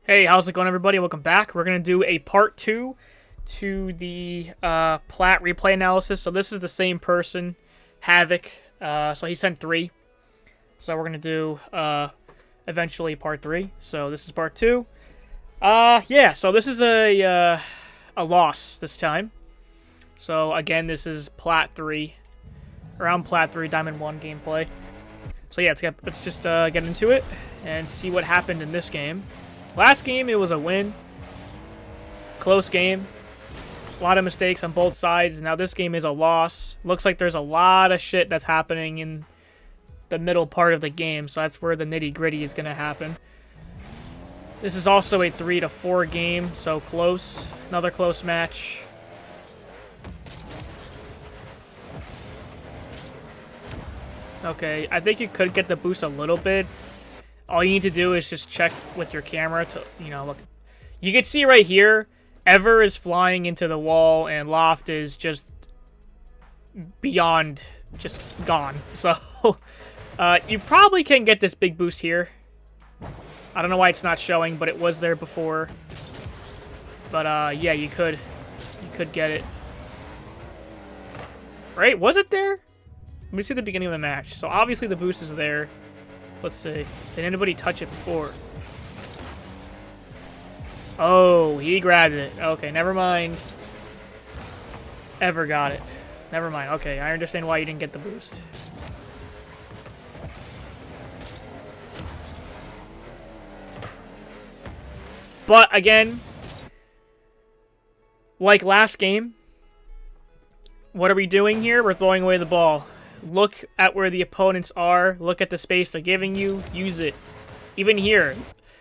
Hey, how's it going, everybody? Welcome back. We're going to do a part 2 to the PLAT replay analysis. So this is the same person, Havoc. So he sent 3. So we're going to do eventually part 3. So this is part 2. Yeah, so this is a loss this time. So again, this is PLAT 3. Around PLAT 3, Diamond 1 gameplay. So yeah, let's just get into it and see what happened in this game. Last game, it was a win. Close game. A lot of mistakes on both sides. Now this game is a loss. Looks like there's a lot of shit that's happening in the middle part of the game, so that's where the nitty-gritty is going to happen. This is also a 3-4 game, so close. Another close match. Okay, I think you could get the boost a little bit. All you need to do is just check with your camera to, look. You can see right here, Ever is flying into the wall, and Loft is just beyond, just gone. So, you probably can get this big boost here. I don't know why it's not showing, but it was there before. But, yeah, you could get it. Right? Was it there? Let me see the beginning of the match. So, obviously the boost is there. Let's see. Did anybody touch it before? Oh, he grabbed it. Okay, never mind. Ever got it. Never mind. Okay, I understand why you didn't get the boost. But, again, like last game, what are we doing here? We're throwing away the ball. Look at where the opponents are. Look at the space they're giving you. Use it. Even here.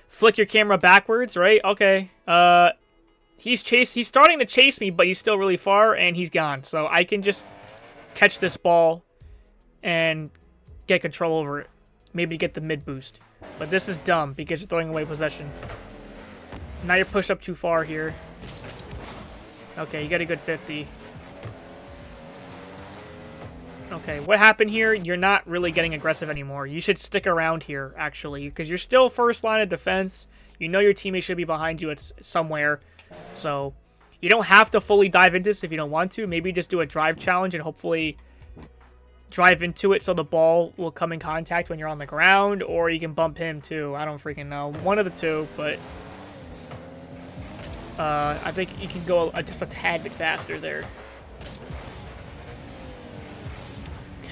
Flick your camera backwards, right? Okay. He's starting to chase me, but he's still really far, and he's gone. So I can just catch this ball and get control over it. Maybe get the mid boost. But this is dumb because you're throwing away possession. Now you're pushed up too far here. Okay, you got a good 50. Okay, what happened here? You're not really getting aggressive anymore. You should stick around here, actually, because you're still first line of defense. You know your teammate should be behind you somewhere. So, you don't have to fully dive into this if you don't want to. Maybe just do a drive challenge and hopefully drive into it so the ball will come in contact when you're on the ground, or you can bump him too. I don't freaking know. One of the two, but I think you can go just a tad bit faster there.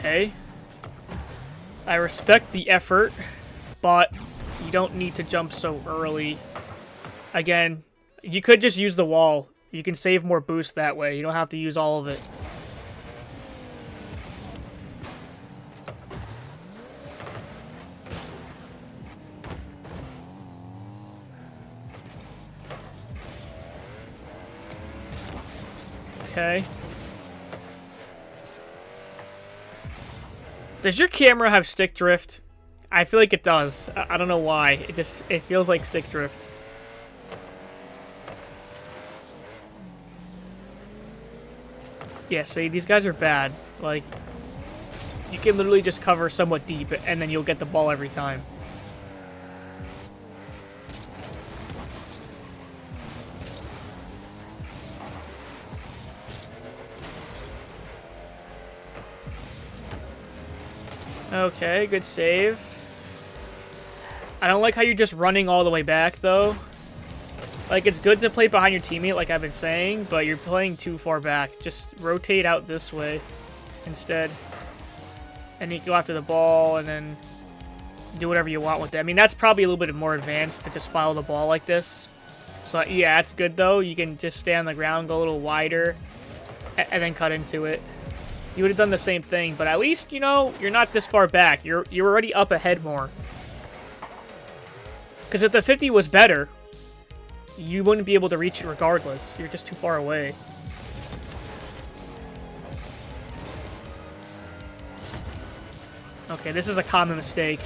Okay. I respect the effort, but you don't need to jump so early. Again, you could just use the wall. You can save more boost that way. You don't have to use all of it. Okay. Does your camera have stick drift? I feel like it does. I don't know why. It feels like stick drift. Yeah, see, these guys are bad. Like, you can literally just cover somewhat deep, and then you'll get the ball every time. Okay, good save. I don't like how you're just running all the way back, though. Like, it's good to play behind your teammate, like I've been saying, but you're playing too far back. Just rotate out this way instead. And you go after the ball, and then do whatever you want with it. I mean, that's probably a little bit more advanced to just follow the ball like this. So, yeah, that's good, though. You can just stay on the ground, go a little wider, and then cut into it. You would have done the same thing, but at least, you're not this far back. You're already up ahead more. Because if the 50 was better, you wouldn't be able to reach it regardless. You're just too far away. Okay, this is a common mistake.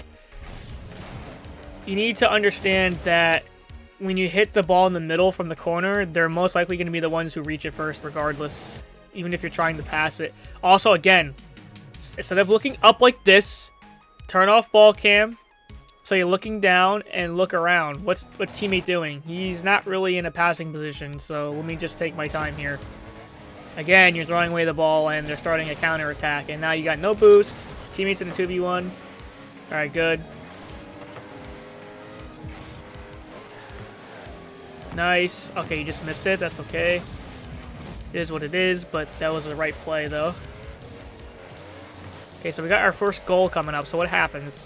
You need to understand that when you hit the ball in the middle from the corner, they're most likely going to be the ones who reach it first regardless. Even if you're trying to pass it. Also, again, instead of looking up like this, turn off ball cam, So you're looking down and look around. What's teammate doing? He's not really in a passing position, so let me just take my time here. Again, you're throwing away the ball, and they're starting a counter attack, and now you got no boost. Teammates in a 2v1. All right, good. Nice. Okay, you just missed it. That's okay. It is what it is, but that was the right play, though. Okay, so we got our first goal coming up, so what happens?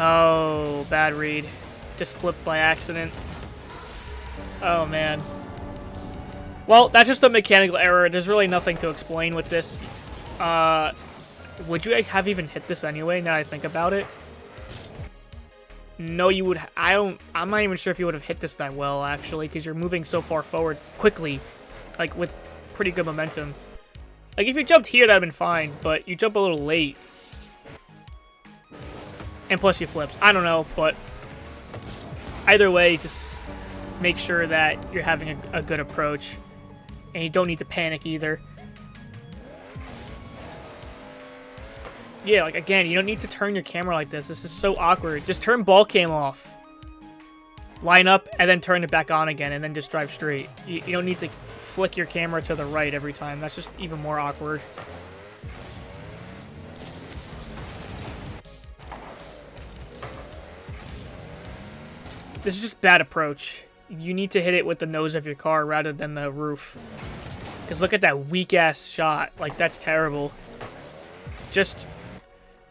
Oh, bad read. Just flipped by accident. Oh, man. Well, that's just a mechanical error. There's really nothing to explain with this. Would you have even hit this anyway, now I think about it? No, you would... I'm not even sure if you would have hit this that well, actually, because you're moving so far forward quickly. Like, with pretty good momentum. Like, if you jumped here, that would have been fine, but you jump a little late. And plus you flipped. I don't know, but either way, just make sure that you're having a good approach. And you don't need to panic either. Yeah, like, again, you don't need to turn your camera like this. This is so awkward. Just turn ball cam off. Line up, and then turn it back on again, and then just drive straight. You don't need to flick your camera to the right every time. That's just even more awkward. This is just bad approach. You need to hit it with the nose of your car rather than the roof. Because look at that weak-ass shot. Like, that's terrible. Just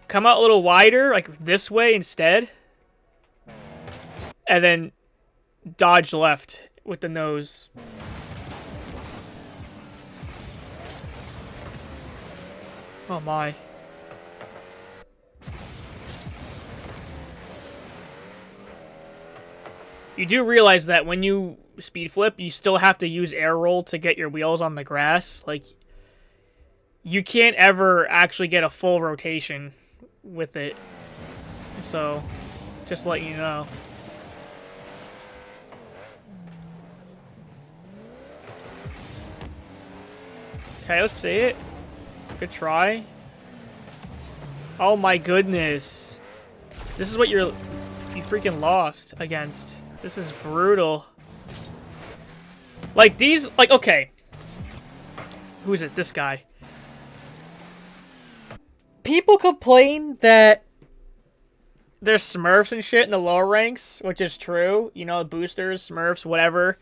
come out a little wider, like this way instead. And then dodge left with the nose. Oh my. You do realize that when you speed flip, you still have to use air roll to get your wheels on the grass. Like, you can't ever actually get a full rotation with it. So, just to let you know. Okay, let's see it. Good try. Oh my goodness. This is what you freaking lost against. This is brutal. Like, these... Like, okay. Who is it? This guy. People complain that there's Smurfs and shit in the lower ranks, which is true. You know, boosters, Smurfs, whatever.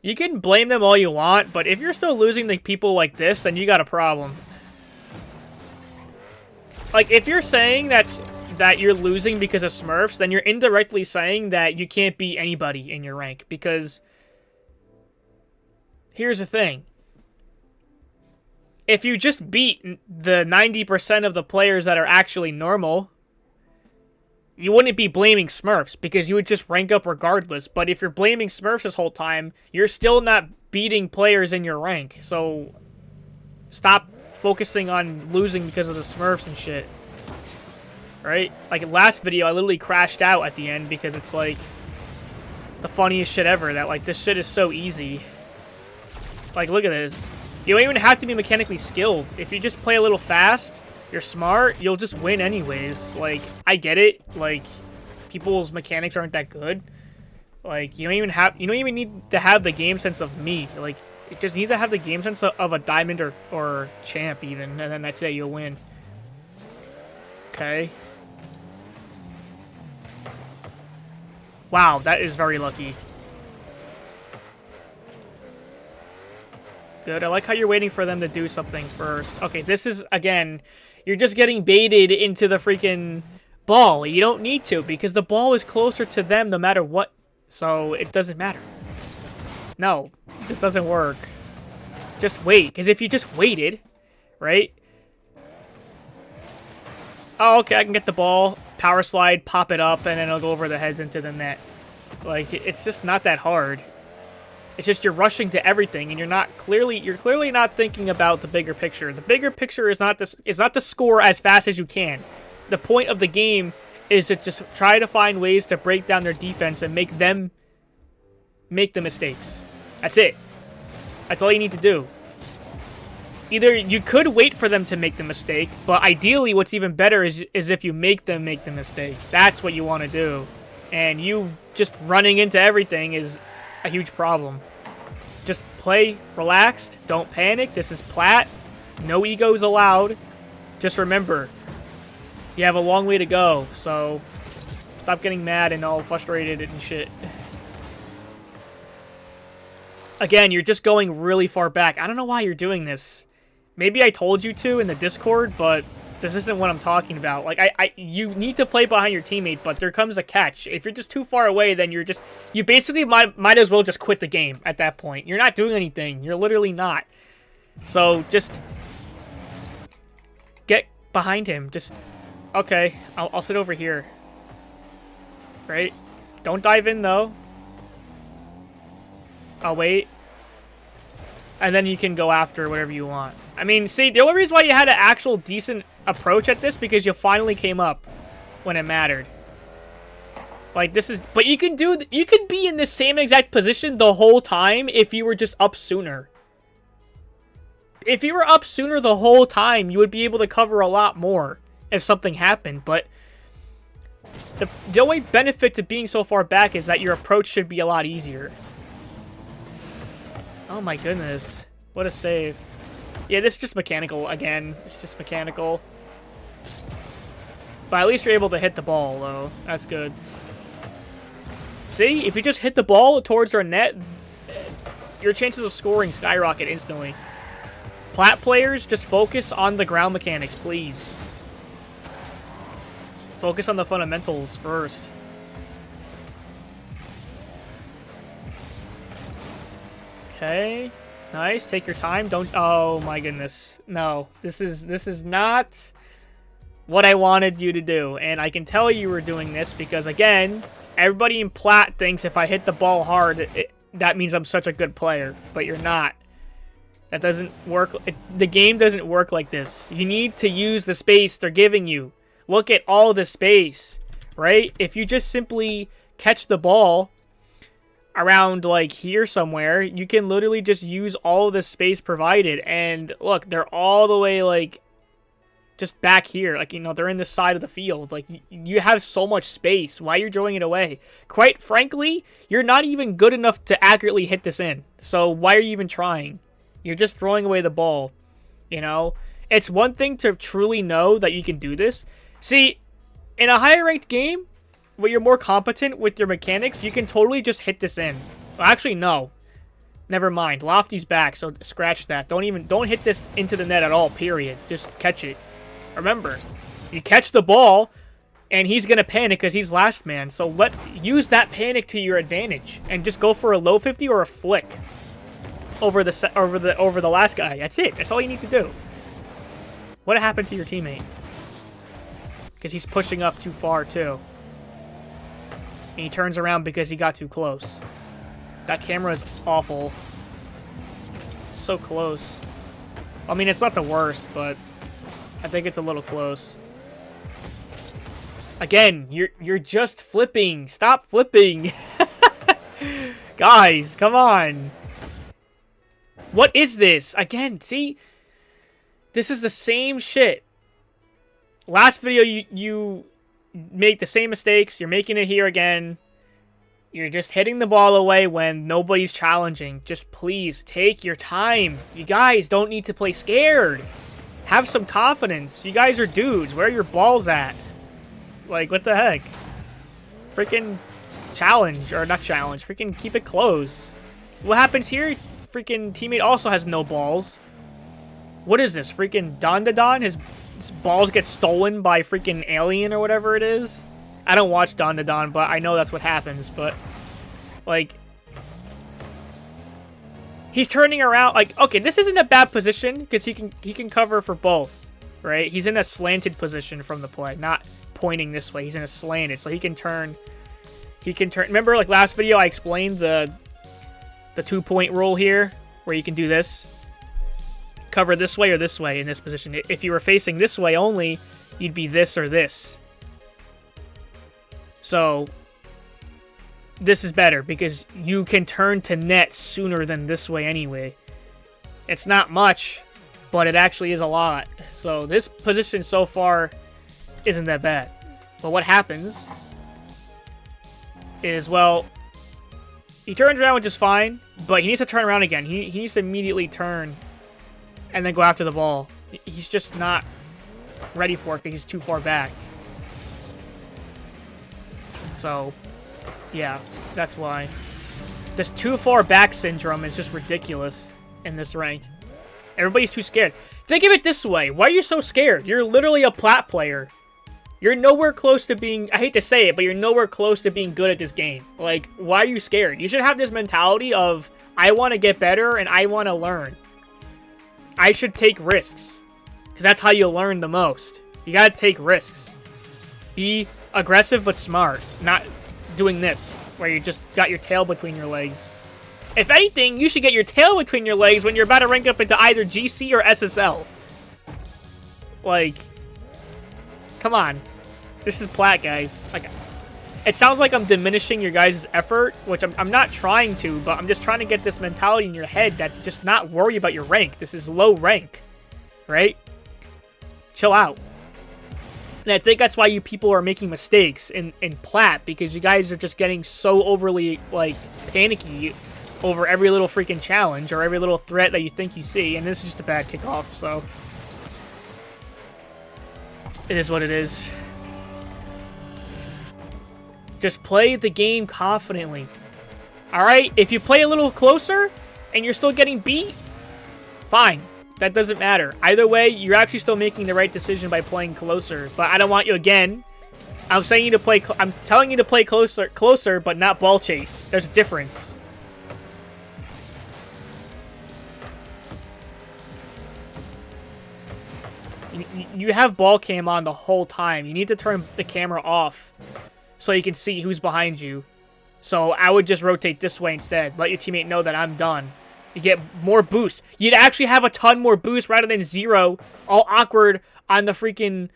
You can blame them all you want, but if you're still losing to people like this, then you got a problem. Like, if you're saying that you're losing because of Smurfs, then you're indirectly saying that you can't beat anybody in your rank, because here's the thing. If you just beat the 90% of the players that are actually normal, you wouldn't be blaming Smurfs, because you would just rank up regardless. But if you're blaming Smurfs this whole time, you're still not beating players in your rank. So stop focusing on losing because of the Smurfs and shit. Right? Like, last video, I literally crashed out at the end because it's, like, the funniest shit ever. That, like, this shit is so easy. Like, look at this. You don't even have to be mechanically skilled. If you just play a little fast, you're smart, you'll just win anyways. Like, I get it. Like, people's mechanics aren't that good. Like, you don't even need to have the game sense of me. Like, you just need to have the game sense of a diamond or champ even, and then that's it, you'll win. Okay. Wow, that is very lucky. Good, I like how you're waiting for them to do something first. Okay, this is, again, you're just getting baited into the freaking ball. You don't need to, because the ball is closer to them no matter what. So, it doesn't matter. No, this doesn't work. Just wait, because if you just waited, right? Oh, okay, I can get the ball, power slide, pop it up, and then it'll go over the heads into the net. Like, it's just not that hard. It's just you're rushing to everything, and you're clearly not thinking about the bigger picture. The bigger picture is not to score as fast as you can. The point of the game is to just try to find ways to break down their defense and make them make the mistakes. That's it. That's all you need to do. either you could wait for them to make the mistake, but ideally what's even better is if you make them make the mistake. That's what you want to do. And you just running into everything is a huge problem. Just play relaxed. Don't panic. This is Plat. No egos allowed. Just remember, you have a long way to go, so stop getting mad and all frustrated and shit. Again, you're just going really far back. I don't know why you're doing this. Maybe I told you to in the Discord, but this isn't what I'm talking about. Like, you need to play behind your teammate, but there comes a catch. If you're just too far away, then you basically might as well just quit the game at that point. You're not doing anything. You're literally not. So, just get behind him. Just, okay, I'll sit over here. Right? Don't dive in, though. I'll wait. And then you can go after whatever you want. I mean, see, the only reason why you had an actual decent approach at this because you finally came up when it mattered. Like, this is... But you could be in the same exact position the whole time if you were just up sooner. If you were up sooner the whole time, you would be able to cover a lot more if something happened. But the only benefit to being so far back is that your approach should be a lot easier. Oh my goodness. What a save. Yeah, this is just mechanical again. It's just mechanical. But at least you're able to hit the ball, though. That's good. See? If you just hit the ball towards their net, your chances of scoring skyrocket instantly. Plat players, just focus on the ground mechanics, please. Focus on the fundamentals first. Okay, nice. Take your time. Don't. Oh my goodness. No, this is not what I wanted you to do, and I can tell you were doing this because again, everybody in Plat thinks if I hit the ball hard, that means I'm such a good player, but you're not. That doesn't work. The game doesn't work like this. You need to use the space they're giving you. Look at all the space, right? If you just simply catch the ball around like here somewhere, you can literally just use all of the space provided. And look, they're all the way like just back here. Like, you know, they're in the side of the field. Like, you have so much space. Why are you throwing it away? Quite frankly, you're not even good enough to accurately hit this in. So why are you even trying? You're just throwing away the ball. You know, it's one thing to truly know that you can do this. See, in a higher ranked game, where you're more competent with your mechanics, you can totally just hit this in. Well, actually, no. Never mind. Lofty's back, so scratch that. Don't hit this into the net at all, period. Just catch it. Remember, you catch the ball, and he's going to panic because he's last man. So use that panic to your advantage, and just go for a low 50 or a flick over the last guy. That's it. That's all you need to do. What happened to your teammate? Because he's pushing up too far, too. And he turns around because he got too close. That camera is awful. So close. I mean, it's not the worst, but I think it's a little close. Again, you're just flipping. Stop flipping. Guys, come on. What is this? Again, see? This is the same shit. Last video, you make the same mistakes. You're making it here again. You're just hitting the ball away when nobody's challenging. Just please take your time. You guys don't need to play scared. Have some confidence. You guys are dudes. Where are your balls at? Like, what the heck? Freaking challenge. Or not challenge. Freaking keep it close. What happens here? Freaking teammate also has no balls. What is this? Freaking Don? His balls get stolen by freaking alien or whatever it is. I don't watch Don, but I know that's what happens. But like, he's turning around. Like, okay, this isn't a bad position because he can cover for both, right? He's in a slanted position from the play, not pointing this way. He's in a slanted, so he can turn. Remember, like last video, I explained the 2-point rule here, where you can do this. Cover this way or this way in this position. If you were facing this way only, you'd be this or this. So this is better because you can turn to net sooner than this way anyway. It's not much, but it actually is a lot. So this position so far isn't that bad. But what happens is, well, he turns around, which is fine, but he needs to turn around again. He needs to immediately turn and then go after the ball. He's just not ready for it because he's too far back. So, yeah, that's why. This too far back syndrome is just ridiculous in this rank. Everybody's too scared. Think of it this way. Why are you so scared? You're literally a plat player. You're nowhere close to being... I hate to say it, but you're nowhere close to being good at this game. Like, why are you scared? You should have this mentality of, I want to get better and I want to learn. I should take risks. Because that's how you learn the most. You gotta take risks. Be aggressive but smart. Not doing this, where you just got your tail between your legs. If anything, you should get your tail between your legs when you're about to rank up into either GC or SSL. Like, come on. This is plat, guys. Like, it sounds like I'm diminishing your guys' effort, which I'm not trying to, but I'm just trying to get this mentality in your head that just not worry about your rank. This is low rank, right? Chill out. And I think that's why you people are making mistakes in plat, because you guys are just getting so overly, like, panicky over every little freaking challenge or every little threat that you think you see, and this is just a bad kickoff, so it is what it is. Just play the game confidently. Alright? If you play a little closer and you're still getting beat, fine. That doesn't matter. Either way, you're actually still making the right decision by playing closer. But I don't want you, again, I'm saying you to play, I'm telling you to play closer, but not ball chase. There's a difference. You have ball cam on the whole time. You need to turn the camera off so you can see who's behind you. So I would just rotate this way instead. Let your teammate know that I'm done. You get more boost. You'd actually have a ton more boost rather than 0, all awkward on the freaking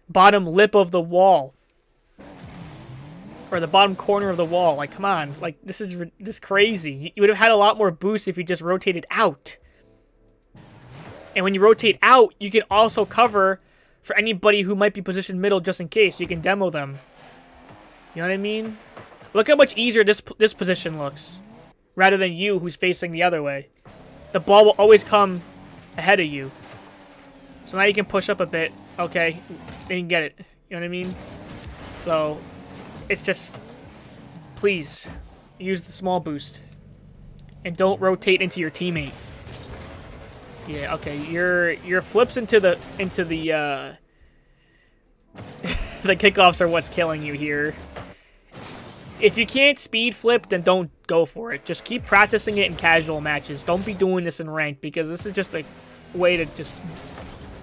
bottom lip of the wall. Or the bottom corner of the wall. Like, come on. Like, this is crazy. You would have had a lot more boost if you just rotated out. And when you rotate out, you can also cover for anybody who might be positioned middle just in case. You can demo them. You know what I mean? Look how much easier this position looks. Rather than you who's facing the other way. The ball will always come ahead of you. So now you can push up a bit. Okay, then you can get it. You know what I mean? So, it's just, please, use the small boost. And don't rotate into your teammate. Yeah, okay, your flips into the the kickoffs are what's killing you here. If you can't speed flip, then don't go for it. Just keep practicing it in casual matches. Don't be doing this in ranked, because this is just a way to just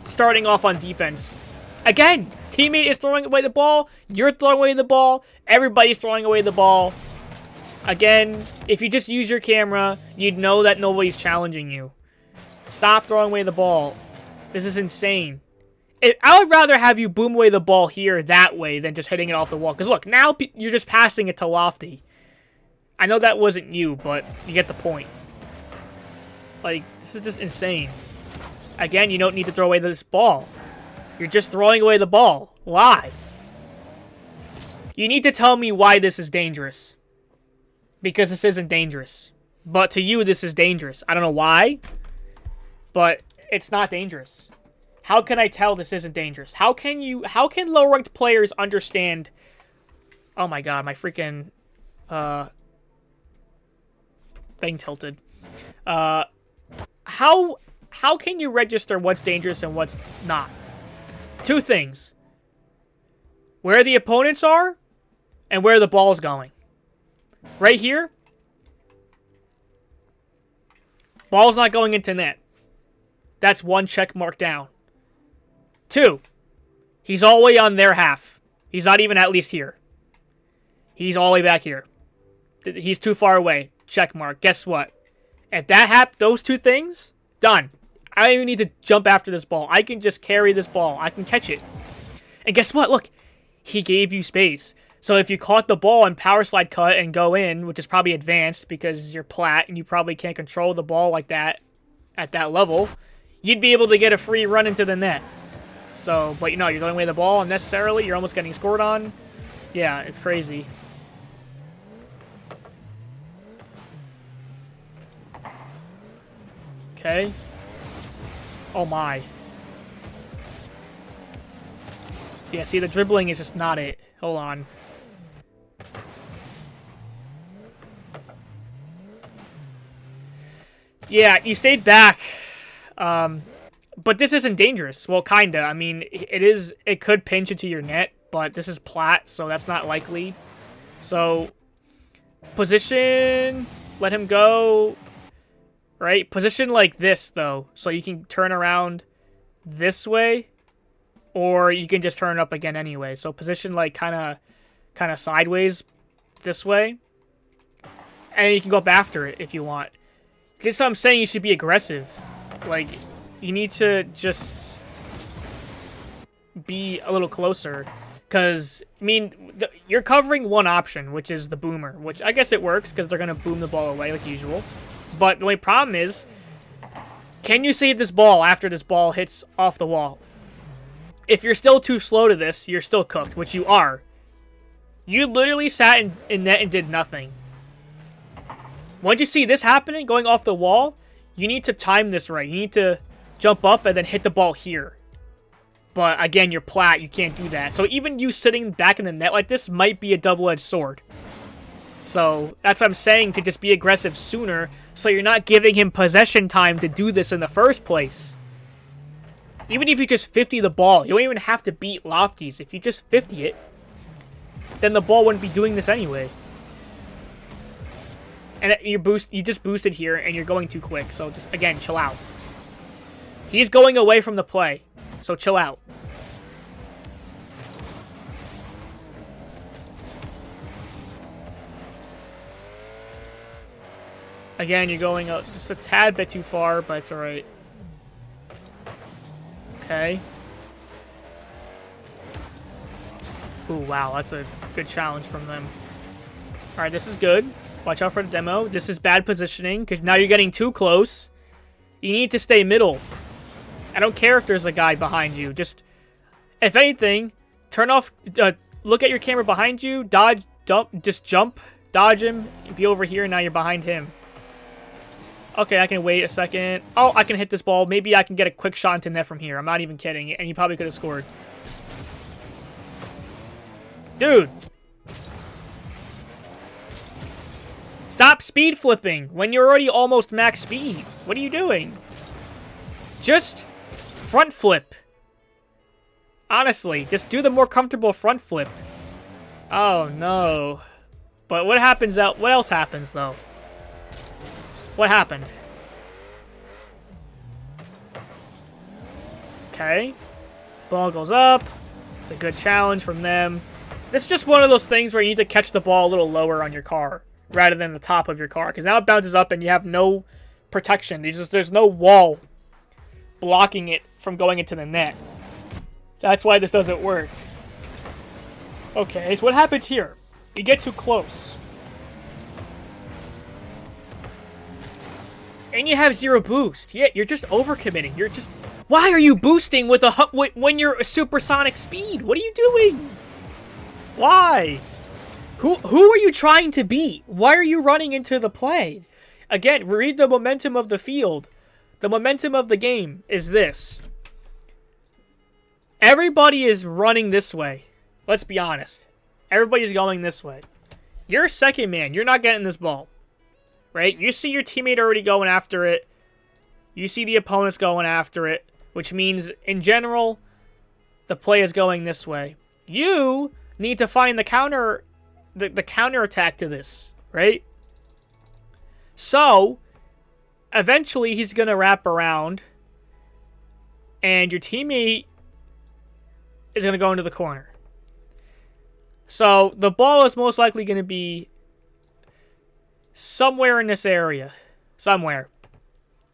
starting off on defense. Again, teammate is throwing away the ball. You're throwing away the ball. Everybody's throwing away the ball. Again, if you just use your camera, you'd know that nobody's challenging you. Stop throwing away the ball. This is insane. I would rather have you boom away the ball here that way than just hitting it off the wall. Because look, now you're just passing it to Lofty. I know that wasn't you, but you get the point. Like, this is just insane. Again, you don't need to throw away this ball. You're just throwing away the ball. Why? You need to tell me why this is dangerous. Because this isn't dangerous. But to you, this is dangerous. I don't know why, but it's not dangerous. How can I tell this isn't dangerous? How can low-ranked players understand... Oh my god, my freaking... thing tilted. How can you register what's dangerous and what's not? Two things. Where the opponents are, and where the ball's going. Right here. Ball's not going into net. That's one check mark down. 2, he's all the way on their half. He's not even at least here. He's all the way back here. He's too far away. Check mark. Guess what? If that those two things, done. I don't even need to jump after this ball. I can just carry this ball. I can catch it. And guess what? Look, he gave you space. So if you caught the ball and power slide cut and go in, which is probably advanced because you're plat and you probably can't control the ball like that at that level, you'd be able to get a free run into the net. So, but you know, you're throwing away the ball unnecessarily. You're almost getting scored on. Yeah, it's crazy. Okay. Oh my. Yeah, see, the dribbling is just not it. Hold on. Yeah, you stayed back. But this isn't dangerous. Well, kinda. I mean, it is. It could pinch into your net, but this is PLAT, so that's not likely. So, position. Let him go. Right? Position like this, though, so you can turn around this way, or you can just turn it up again anyway. So position like kind of sideways this way, and you can go up after it if you want. That's what I'm saying. You should be aggressive. Like, you need to just be a little closer. Because, I mean, you're covering one option, which is the boomer. Which, I guess it works, because they're going to boom the ball away like usual. But the only problem is, can you save this ball after this ball hits off the wall? If you're still too slow to this, you're still cooked, which you are. You literally sat in net and did nothing. Once you see this happening, going off the wall, you need to time this right. You need to jump up and then hit the ball here. But again, you're PLAT, you can't do that. So even you sitting back in the net like this might be a double-edged sword. So that's what I'm saying, to just be aggressive sooner, so you're not giving him possession time to do this in the first place. Even if you just 50 the ball, you don't even have to beat Lofties. If you just 50 it, then the ball wouldn't be doing this anyway. And you just boosted here, and you're going too quick. So just, again, chill out. He's going away from the play, so chill out. Again, you're going just a tad bit too far, but it's alright. Okay. Ooh, wow, that's a good challenge from them. Alright, this is good. Watch out for the demo. This is bad positioning, because now you're getting too close. You need to stay middle. I don't care if there's a guy behind you. Just, if anything, turn off, look at your camera behind you, dodge, just jump, dodge him, be over here, and now you're behind him. Okay, I can wait a second. Oh, I can hit this ball. Maybe I can get a quick shot into net from here. I'm not even kidding. And you probably could have scored. Dude. Stop speed flipping when you're already almost max speed. What are you doing? Just front flip. Honestly, just do the more comfortable front flip. Oh, no. But what happens out? What else happens, though? What happened? Okay. Ball goes up. It's a good challenge from them. This is just one of those things where you need to catch the ball a little lower on your car rather than the top of your car, because now it bounces up and you have no protection. There's no wall blocking it from going into the net. That's why this doesn't work. Okay, so what happens here? You get too close. And you have zero boost. Yeah, you're just overcommitting. You're just... Why are you boosting with when you're a supersonic speed? What are you doing? Why? Who are you trying to beat? Why are you running into the play? Again, read the momentum of the field. The momentum of the game is this. Everybody is running this way. Let's be honest. Everybody's going this way. You're second man. You're not getting this ball. Right? You see your teammate already going after it. You see the opponents going after it. Which means, in general, the play is going this way. You need to find the counter attack to this. Right? So, eventually he's going to wrap around. And your teammate is going to go into the corner. So, the ball is most likely going to be somewhere in this area. Somewhere.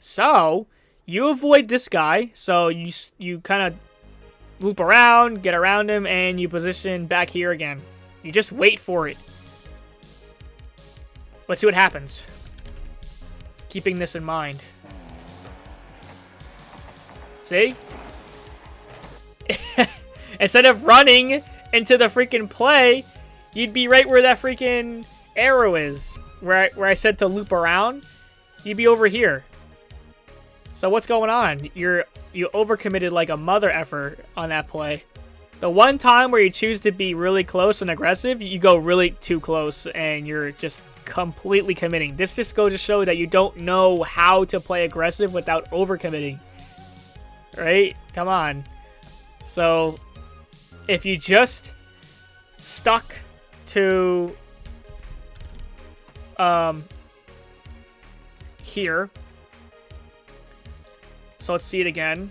So, you avoid this guy. So, you kind of loop around, get around him, and you position back here again. You just wait for it. Let's see what happens. Keeping this in mind. See? Instead of running into the freaking play, you'd be right where that freaking arrow is. Where I said to loop around, you'd be over here. So what's going on? You overcommitted like a mother effer on that play. The one time where you choose to be really close and aggressive, you go really too close and you're just completely committing. This just goes to show that you don't know how to play aggressive without overcommitting. Right? Come on. So if you just stuck to here. So let's see it again.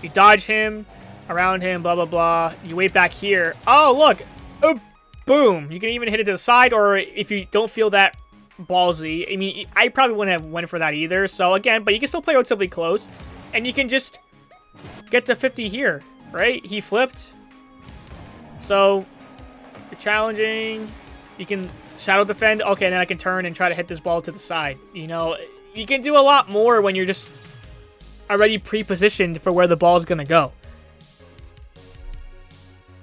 You dodge him, around him, blah, blah, blah. You wait back here. Oh, look. Oh, boom. You can even hit it to the side, or if you don't feel that ballsy. I mean, I probably wouldn't have went for that either. So again, but you can still play relatively close. And you can just get to 50 here, right? He flipped. So you're challenging. You can shadow defend. Okay, then I can turn and try to hit this ball to the side. You know, you can do a lot more when you're just already pre-positioned for where the ball is going to go.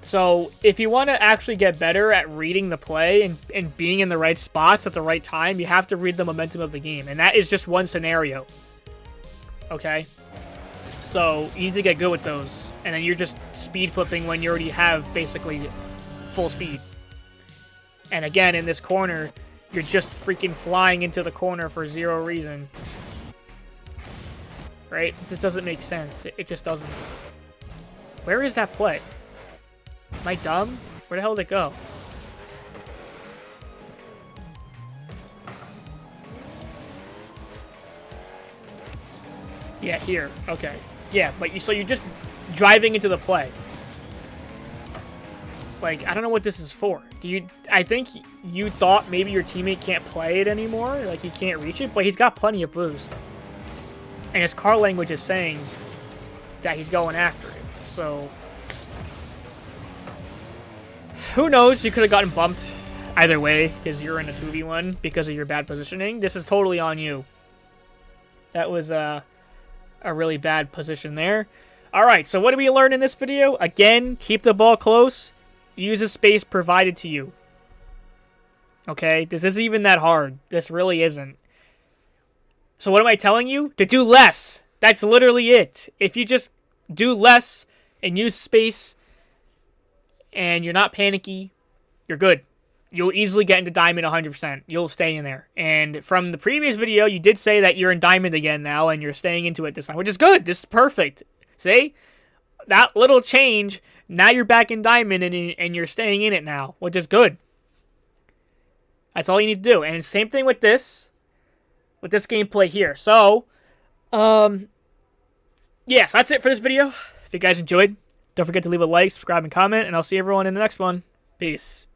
So if you want to actually get better at reading the play and being in the right spots at the right time, you have to read the momentum of the game. And that is just one scenario. Okay? So you need to get good with those. And then you're just speed flipping when you already have basically full speed. And again, in this corner, you're just freaking flying into the corner for zero reason. Right? This doesn't make sense. It just doesn't. Where is that play? Am I dumb? Where the hell did it go? Yeah, here. Okay. Yeah, but so you're just driving into the play. Like, I don't know what this is for. I think you thought maybe your teammate can't play it anymore, like he can't reach it, but he's got plenty of boost. And his car language is saying that he's going after it. So who knows? You could have gotten bumped either way because you're in a 2v1 because of your bad positioning. This is totally on you. That was a really bad position there. All right, so what did we learn in this video? Again, keep the ball close. Use the space provided to you. Okay? This isn't even that hard. This really isn't. So what am I telling you? To do less. That's literally it. If you just do less and use space and you're not panicky, you're good. You'll easily get into diamond 100%. You'll stay in there. And from the previous video, you did say that you're in diamond again now and you're staying into it this time, which is good. This is perfect. See? That little change, now you're back in diamond and you're staying in it now, which is good. That's all you need to do. And same thing with this gameplay here. So, yeah, so that's it for this video. If you guys enjoyed, don't forget to leave a like, subscribe, and comment, and I'll see everyone in the next one. Peace.